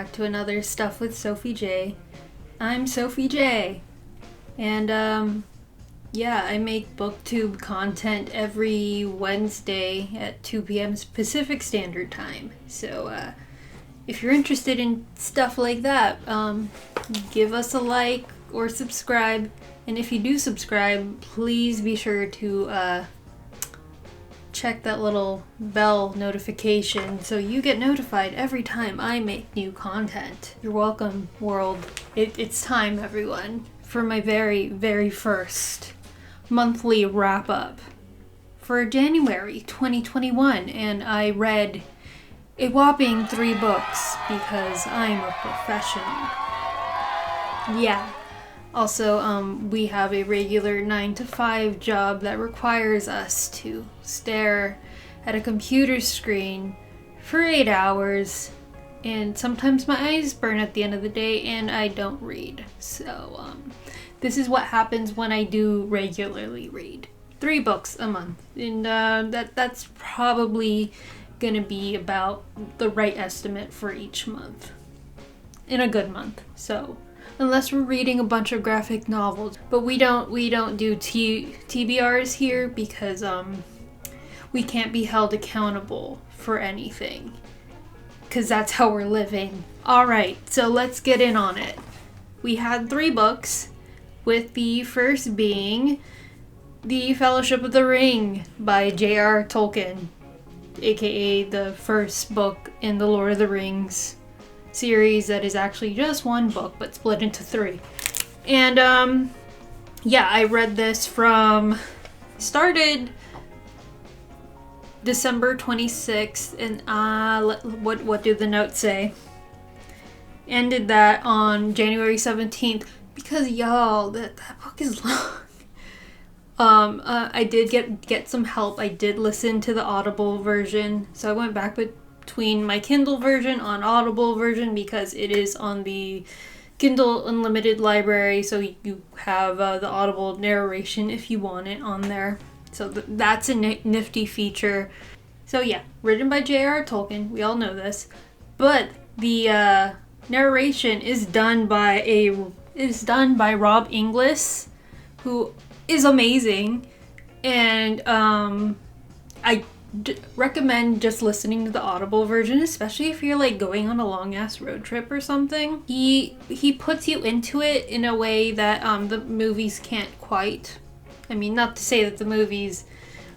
back to another Stuff with Sophie J. I'm Sophie J. And, I make booktube content every Wednesday at 2 p.m. Pacific Standard Time. So, if you're interested in stuff like that, give us a like or subscribe. And if you do subscribe, please be sure to, check that little bell notification so you get notified every time I make new content. You're welcome, world. It's time, everyone, for my very, very first monthly wrap-up for January 2021, and I read a whopping 3 books because I'm a professional. Yeah. Also, we have a regular 9-to-5 job that requires us to stare at a computer screen for 8 hours, and sometimes my eyes burn at the end of the day and I don't read. So, this is what happens when I do regularly read. 3 books a month, and that's probably gonna be about the right estimate for each month. In a good month, so... Unless we're reading a bunch of graphic novels. But we don't do TBRs here because we can't be held accountable for anything. Because that's how we're living. Alright, so let's get in on it. We had 3 books, with the first being The Fellowship of the Ring by j.r.r. Tolkien, aka the first book in the Lord of the Rings series that is actually just 1 book but split into 3. And I read this started December 26th, and what do the notes say? Ended that on January 17th because y'all, that book is long. I did get some help. I did listen to the Audible version, so I went back between my Kindle version on Audible version because it is on the Kindle Unlimited library, so you have the Audible narration if you want it on there. So that's a nifty feature. So yeah, written by j.r.r. Tolkien, we all know this, but the narration is done by Rob Inglis, who is amazing, and I recommend just listening to the Audible version, especially if you're like going on a long ass road trip or something. He puts you into it in a way that the movies can't quite. I mean, not to say that the movies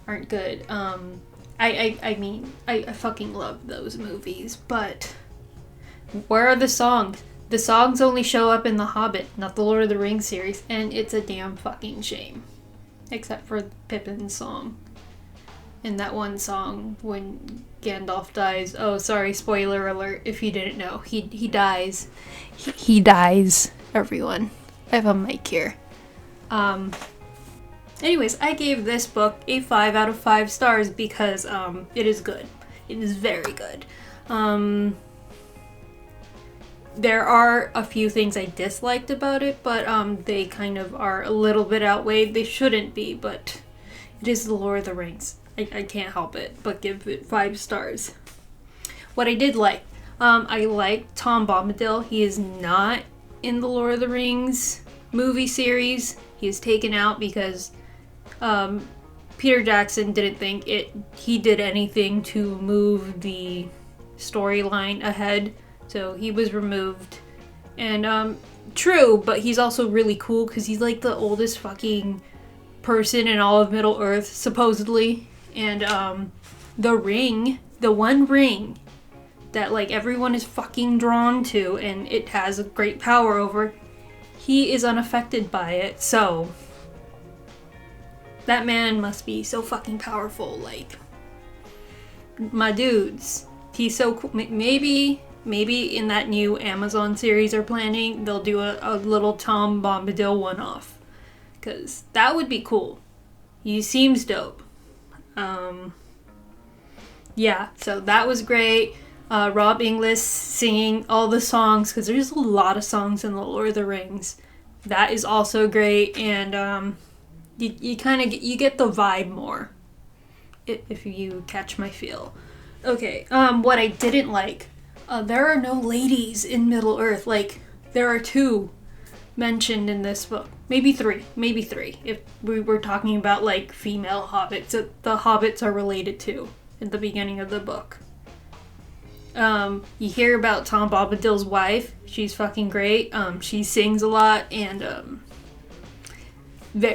aren't good. I mean, I fucking love those movies, but where are the songs? The songs only show up in The Hobbit, not the Lord of the Rings series, and it's a damn fucking shame. Except for Pippin's song. In that one song when Gandalf dies. Oh, sorry, spoiler alert if you didn't know. He dies. He dies, everyone. I have a mic here. Anyways, I gave this book a 5 out of 5 stars because it is good. It is very good. There are a few things I disliked about it, but they kind of are a little bit outweighed. They shouldn't be, but it is The Lord of the Rings. I can't help it but give it 5 stars. What I did like, I like Tom Bombadil. He is not in the Lord of the Rings movie series. He is taken out because Peter Jackson didn't think he did anything to move the storyline ahead, so he was removed. And true, but he's also really cool because he's like the oldest fucking person in all of Middle Earth, supposedly. And the ring, the one ring that like everyone is fucking drawn to and it has a great power over, he is unaffected by it. So that man must be so fucking powerful. Like, my dudes, he's so cool. Maybe in that new Amazon series they're planning, they'll do a little Tom Bombadil one-off, because that would be cool. He seems dope. So that was great. Rob Inglis singing all the songs, because there's a lot of songs in The Lord of the Rings. That is also great, and you kind of get the vibe more, if you catch my feel. Okay, what I didn't like There are no ladies in Middle Earth. Like, there are 2 mentioned in this book. Maybe 3. If we were talking about, like, female hobbits that the hobbits are related to in the beginning of the book. You hear about Tom Bombadil's wife. She's fucking great. She sings a lot, and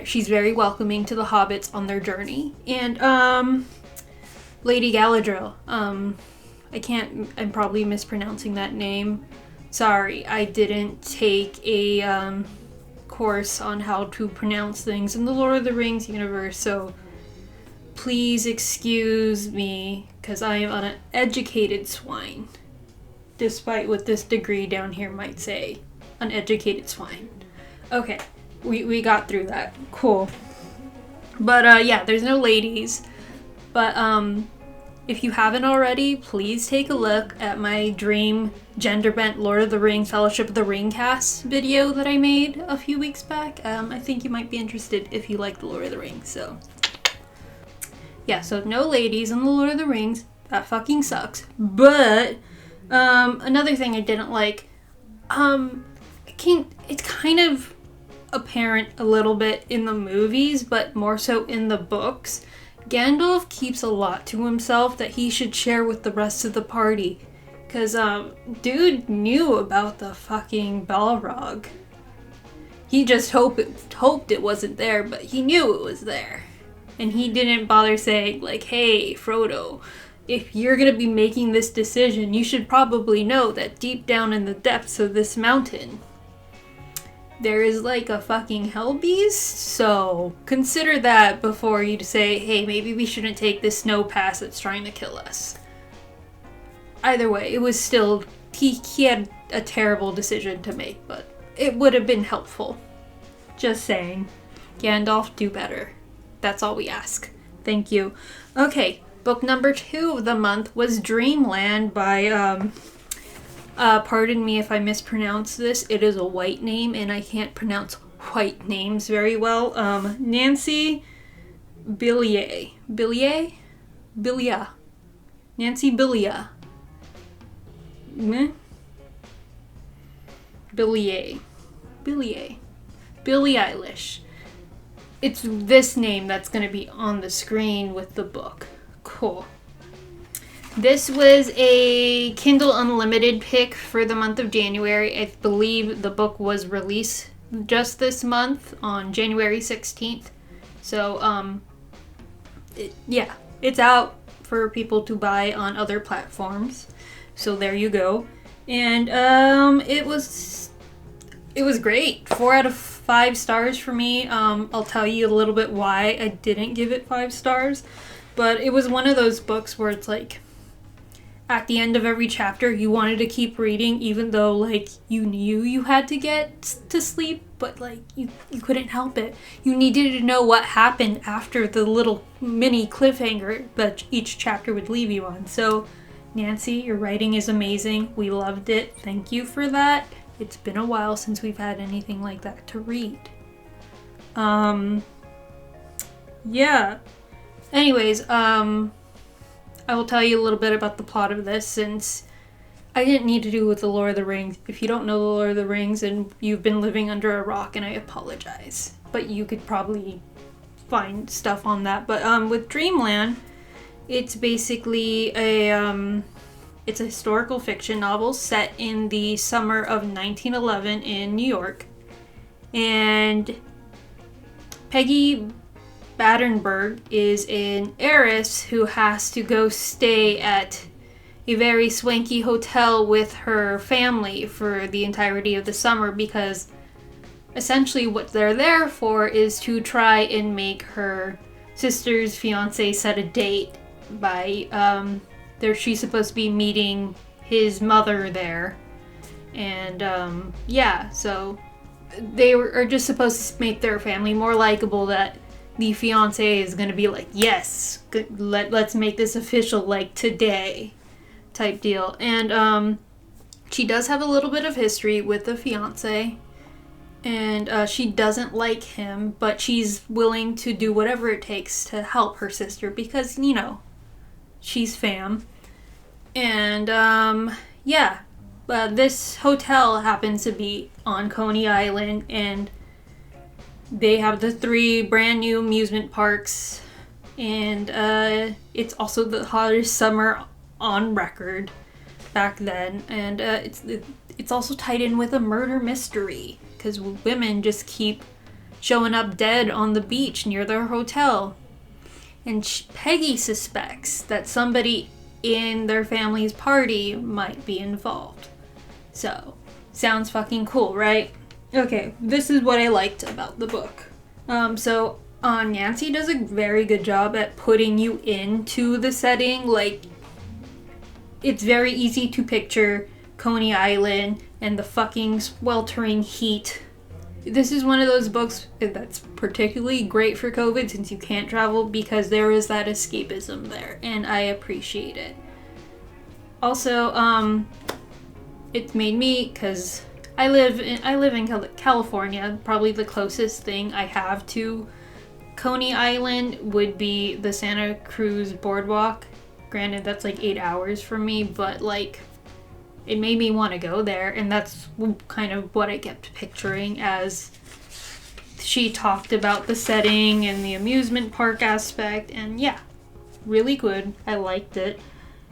she's very welcoming to the hobbits on their journey. And Lady Galadriel. I'm probably mispronouncing that name. Sorry, I didn't take a course on how to pronounce things in the Lord of the Rings universe, so please excuse me, because I am an uneducated swine. Despite what this degree down here might say. Uneducated swine. Okay, we got through that. Cool. But yeah, there's no ladies. But if you haven't already, please take a look at my dream gender-bent Lord of the Rings Fellowship of the Ring cast video that I made a few weeks back. I think you might be interested if you like the Lord of the Rings, so... Yeah, so no ladies in the Lord of the Rings. That fucking sucks. But, another thing I didn't like, it's kind of apparent a little bit in the movies, but more so in the books. Gandalf keeps a lot to himself that he should share with the rest of the party. Cause, dude knew about the fucking Balrog. He just hoped it wasn't there, but he knew it was there. And he didn't bother saying, like, hey, Frodo, if you're gonna be making this decision, you should probably know that deep down in the depths of this mountain, there is, like, a fucking hell beast, so consider that before you say, hey, maybe we shouldn't take this snow pass that's trying to kill us. Either way, it was still, he had a terrible decision to make, but it would have been helpful. Just saying. Gandalf, do better. That's all we ask. Thank you. Okay, book number 2 of the month was Dreamland by, pardon me if I mispronounce this. It is a white name, and I can't pronounce white names very well. Nancy Billier. Nancy Billier. Billie Eilish. It's this name that's going to be on the screen with the book. Cool. This was a Kindle Unlimited pick for the month of January. I believe the book was released just this month on January 16th. So, it's out for people to buy on other platforms. So there you go. And it was great. 4 out of 5 stars for me. I'll tell you a little bit why I didn't give it 5 stars. But it was one of those books where it's like, at the end of every chapter, you wanted to keep reading, even though, like, you knew you had to get to sleep, but, like, you couldn't help it. You needed to know what happened after the little mini cliffhanger that each chapter would leave you on. So, Nancy, your writing is amazing. We loved it. Thank you for that. It's been a while since we've had anything like that to read. Yeah. Anyways, I will tell you a little bit about the plot of this, since I didn't need to do with the Lord of the Rings. If you don't know the Lord of the Rings, and you've been living under a rock, and I apologize. But you could probably find stuff on that. But with Dreamland, it's basically it's a historical fiction novel set in the summer of 1911 in New York. And Peggy Battenberg is an heiress who has to go stay at a very swanky hotel with her family for the entirety of the summer, because essentially what they're there for is to try and make her sister's fiance set a date by she's supposed to be meeting his mother there. And so they are just supposed to make their family more likable, that the fiance is going to be like, yes, let's make this official, like, today type deal. And she does have a little bit of history with the fiance, and she doesn't like him, but she's willing to do whatever it takes to help her sister because, she's fam. And yeah, this hotel happens to be on Coney Island, and they have the 3 brand new amusement parks, and it's also the hottest summer on record back then, and it's also tied in with a murder mystery because women just keep showing up dead on the beach near their hotel, and Peggy suspects that somebody in their family's party might be involved. So, sounds fucking cool, right? Okay, this is what I liked about the book. Nancy does a very good job at putting you into the setting. Like, it's very easy to picture Coney Island and the fucking sweltering heat. This is one of those books that's particularly great for COVID since you can't travel, because there is that escapism there, and I appreciate it. Also, it made me, because I live in California. Probably the closest thing I have to Coney Island would be the Santa Cruz Boardwalk. Granted, that's like 8 hours from me, but like, it made me want to go there, and that's kind of what I kept picturing as she talked about the setting and the amusement park aspect, and yeah, really good. I liked it.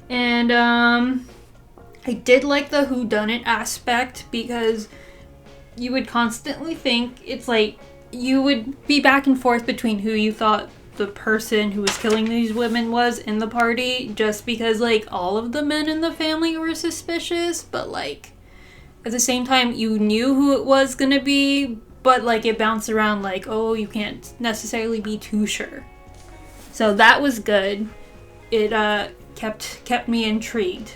And I did like the whodunit aspect, because you would constantly think, it's like, you would be back and forth between who you thought the person who was killing these women was in the party, just because, like, all of the men in the family were suspicious, but, like, at the same time, you knew who it was gonna be, but, like, it bounced around, like, oh, you can't necessarily be too sure. So that was good. It, kept me intrigued.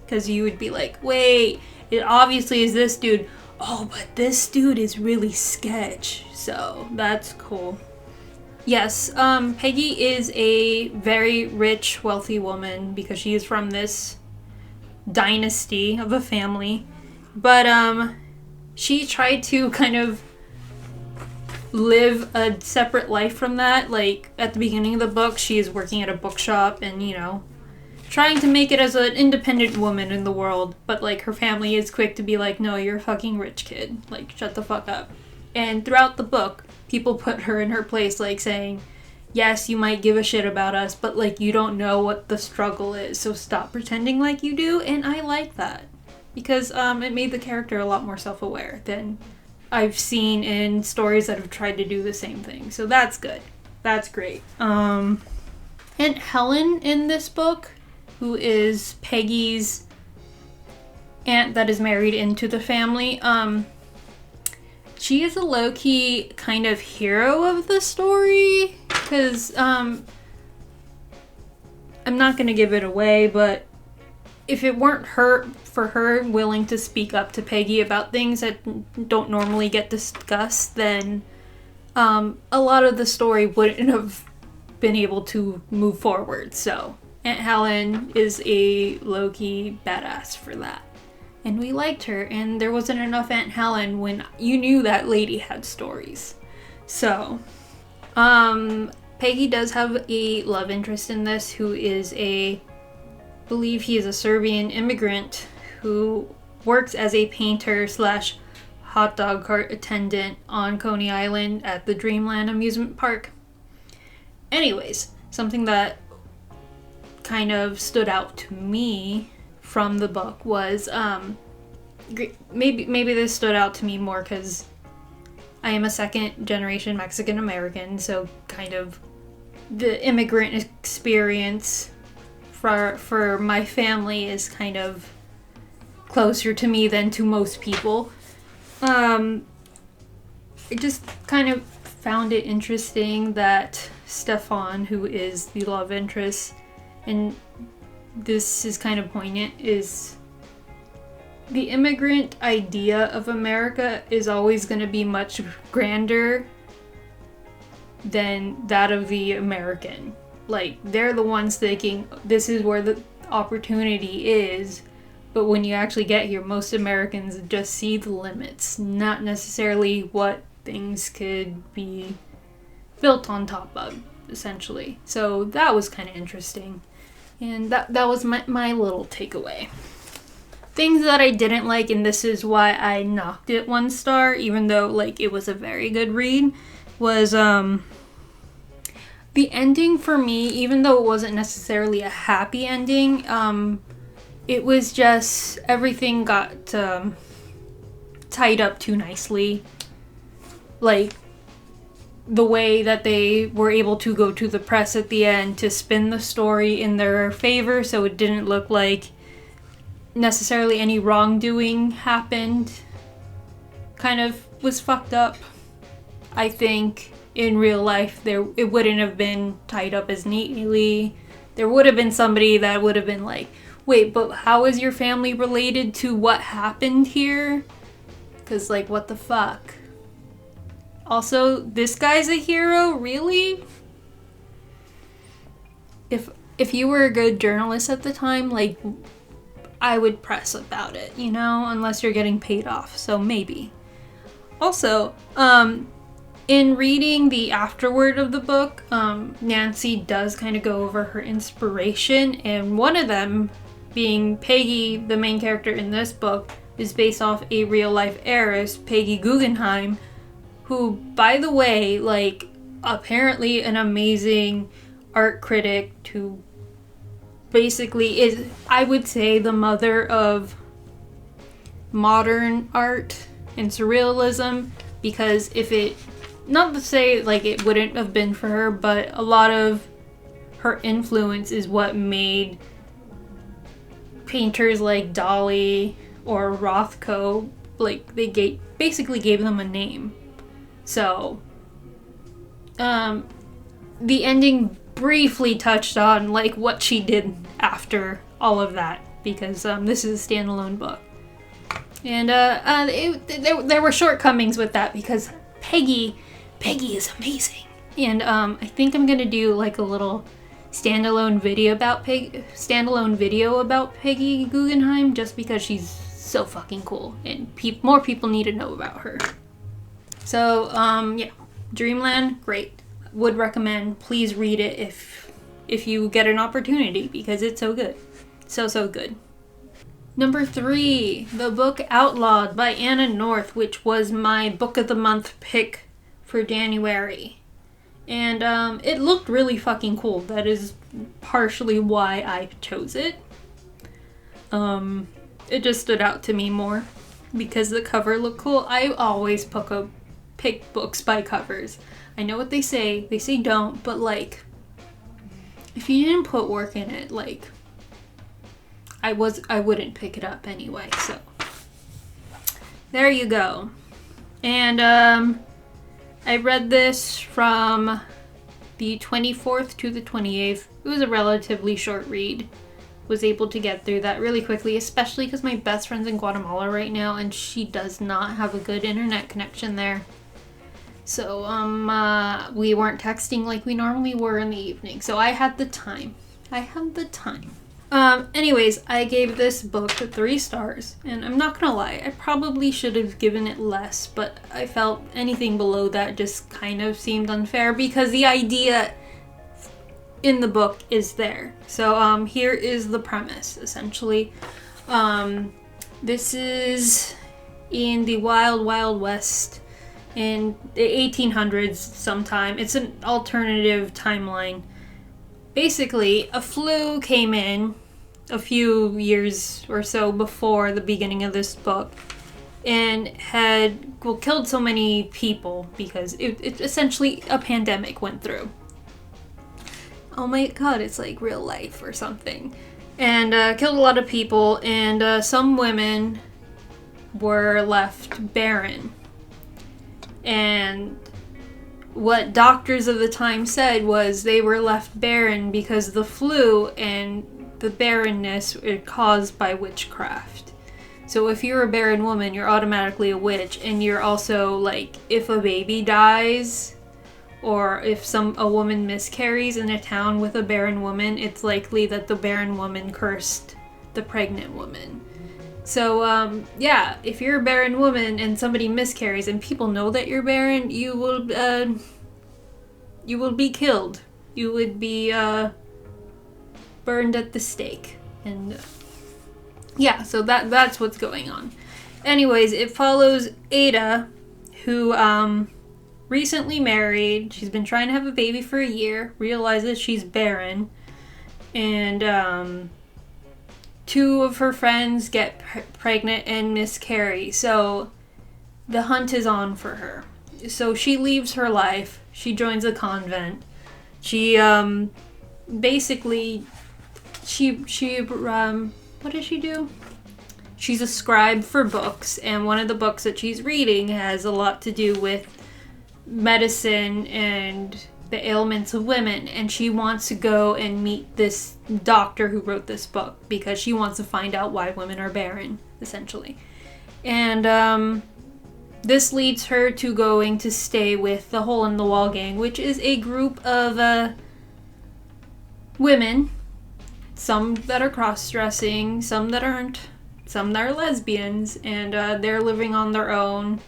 Because you would be like, wait, it obviously is this dude. Oh, but this dude is really sketch. So, that's cool. Yes, Peggy is a very rich, wealthy woman because she is from this dynasty of a family. But, she tried to kind of live a separate life from that. Like, at the beginning of the book, she is working at a bookshop and, you know, trying to make it as an independent woman in the world, but, like, her family is quick to be like, no, you're a fucking rich kid. Like, shut the fuck up. And throughout the book, people put her in her place, like, saying, yes, you might give a shit about us, but, like, you don't know what the struggle is, so stop pretending like you do, and I like that. Because, it made the character a lot more self-aware than I've seen in stories that have tried to do the same thing. So that's good. That's great. Aunt Helen in this book, who is Peggy's aunt that is married into the family, she is a low-key kind of hero of the story, because, I'm not gonna give it away, but if it weren't for her willing to speak up to Peggy about things that don't normally get discussed, then, a lot of the story wouldn't have been able to move forward, so Aunt Helen is a low-key badass for that. And we liked her, and there wasn't enough Aunt Helen when you knew that lady had stories. So, Peggy does have a love interest in this who is I believe he is a Serbian immigrant who works as a painter / hot dog cart attendant on Coney Island at the Dreamland amusement park. Anyways, something that kind of stood out to me from the book was, maybe this stood out to me more because I am a second generation Mexican American, so kind of the immigrant experience for my family is kind of closer to me than to most people. I just kind of found it interesting that Stefan, who is the love interest, and this is kind of poignant, is the immigrant idea of America is always going to be much grander than that of the American. Like, they're the ones thinking this is where the opportunity is, but when you actually get here, most Americans just see the limits, not necessarily what things could be built on top of, essentially. So that was kind of interesting. And that was my little takeaway. Things that I didn't like, and this is why I knocked it 1 star, even though, like, it was a very good read, was, the ending for me, even though it wasn't necessarily a happy ending, it was just, everything got, tied up too nicely. Like, the way that they were able to go to the press at the end to spin the story in their favor, so it didn't look like necessarily any wrongdoing happened, kind of was fucked up. I think in real life it wouldn't have been tied up as neatly. There would have been somebody that would have been like, wait, but how is your family related to what happened here? Because, like, what the fuck? Also, this guy's a hero? Really? If you were a good journalist at the time, like, I would press about it, you know? Unless you're getting paid off, so maybe. Also, in reading the afterword of the book, Nancy does kind of go over her inspiration, and one of them, being Peggy, the main character in this book, is based off a real-life heiress, Peggy Guggenheim, who, by the way, like, apparently an amazing art critic who basically is, I would say, the mother of modern art and surrealism, because if it, not to say, like, it wouldn't have been for her, but a lot of her influence is what made painters like Dali or Rothko, like, they basically gave them a name. So, the ending briefly touched on, like, what she did after all of that, because this is a standalone book. And there were shortcomings with that, because Peggy is amazing. And I think I'm gonna do, like, a little standalone video about Peggy Guggenheim, just because she's so fucking cool, and more people need to know about her. So, yeah, Dreamland, great. Would recommend. Please read it if you get an opportunity, because it's so good. So good. Number 3, the book Outlawed by Anna North, which was my book of the month pick for January. And it looked really fucking cool. That is partially why I chose it. It just stood out to me more because the cover looked cool. I always pick books by covers. I know what they say. They say don't, but, like, if you didn't put work in it, like, I wouldn't pick it up anyway. So there you go. And I read this from the 24th to the 28th. It was a relatively short read. Was able to get through that really quickly, especially because my best friend's in Guatemala right now, and she does not have a good internet connection there. So, we weren't texting like we normally were in the evening. So I had the time. Anyways, I gave this book 3 stars. And I'm not gonna lie, I probably should have given it less. But I felt anything below that just kind of seemed unfair, because the idea in the book is there. So, here is the premise, essentially. This is in the Wild Wild West in the 1800s sometime. It's an alternative timeline. Basically, a flu came in a few years or so before the beginning of this book and had killed so many people because it essentially a pandemic went through. Oh my god, it's like real life or something. And killed a lot of people, and some women were left barren. And what doctors of the time said was they were left barren because the flu and the barrenness are caused by witchcraft. So if you're a barren woman, you're automatically a witch, and you're also, like, if a baby dies, or if a woman miscarries in a town with a barren woman, it's likely that the barren woman cursed the pregnant woman. So, yeah, if you're a barren woman and somebody miscarries and people know that you're barren, you will be killed. You would be, burned at the stake. And yeah, so that's what's going on. Anyways, it follows Ada, who recently married. She's been trying to have a baby for a year, realizes she's barren, and two of her friends get pregnant and miscarry. So the hunt is on for her. So she leaves her life. She joins a convent. She basically what does she do? She's a scribe for books, and one of the books that she's reading has a lot to do with medicine and the ailments of women, and she wants to go and meet this doctor who wrote this book because she wants to find out why women are barren, essentially. And this leads her to going to stay with the Hole in the Wall gang, which is a group of women, some that are cross-dressing, some that aren't, some that are lesbians, and they're living on their own,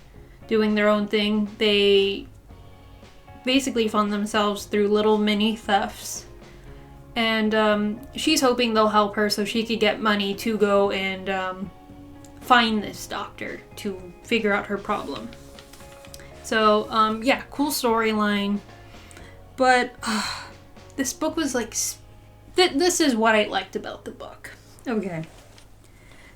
doing their own thing. They basically fund themselves through little mini thefts, and she's hoping they'll help her so she could get money to go and find this doctor to figure out her problem. So yeah, cool storyline, but this book was like this is what I liked about the book. Okay,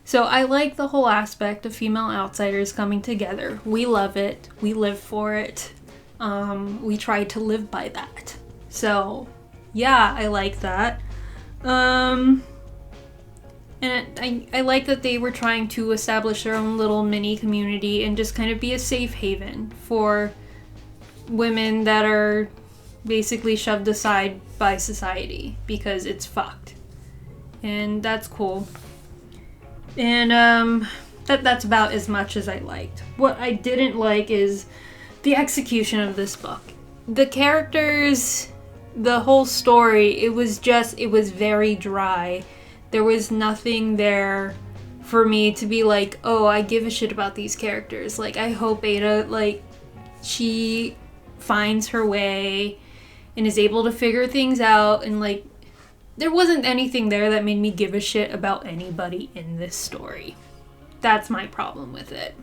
so I like the whole aspect of female outsiders coming together. We love it, we live for it. We try to live by that. So, yeah, I like that. And I like that they were trying to establish their own little mini community and just kind of be a safe haven for women that are basically shoved aside by society because it's fucked. And that's cool. And that's about as much as I liked. What I didn't like is the execution of this book. The characters, the whole story, it was very dry. There was nothing there for me to be like, oh, I give a shit about these characters. Like, I hope Ada, like, she finds her way and is able to figure things out, and like, there wasn't anything there that made me give a shit about anybody in this story. That's my problem with it.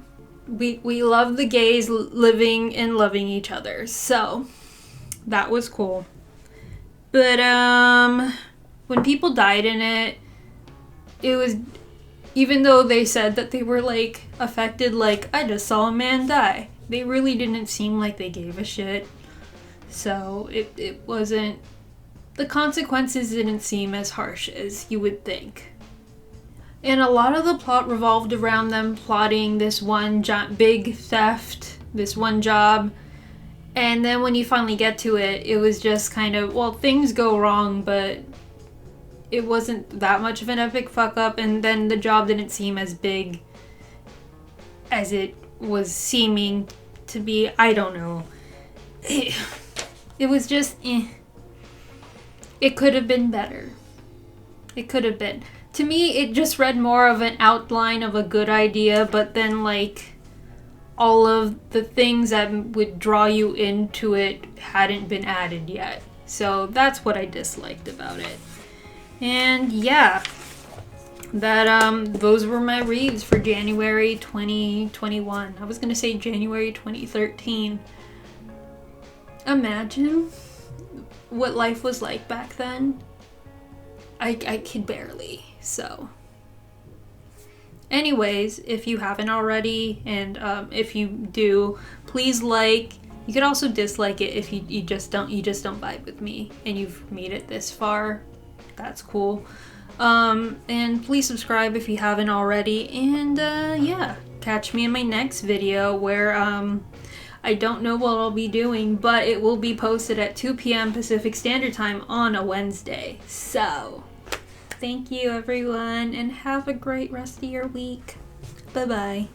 We love the gays living and loving each other, so that was cool. But when people died in it, it was, even though they said that they were like affected, like I just saw a man die, they really didn't seem like they gave a shit. So it wasn't, the consequences didn't seem as harsh as you would think. And a lot of the plot revolved around them plotting this one big theft, this one job. And then when you finally get to it, it was just kind of, well, things go wrong, but it wasn't that much of an epic fuck up. And then the job didn't seem as big as it was seeming to be. I don't know. It was just, It could have been better. It could have been. To me, it just read more of an outline of a good idea, but then, like, all of the things that would draw you into it hadn't been added yet. So that's what I disliked about it. And yeah, those were my reads for January 2021. I was gonna say January 2013. Imagine what life was like back then. I could barely. So anyways, if you haven't already, and if you do, please like. You could also dislike it if you just don't vibe with me and you've made it this far. That's cool. And please subscribe if you haven't already. And yeah, catch me in my next video where I don't know what I'll be doing, but it will be posted at 2 p.m. Pacific Standard Time on a Wednesday. So thank you, everyone, and have a great rest of your week. Bye-bye.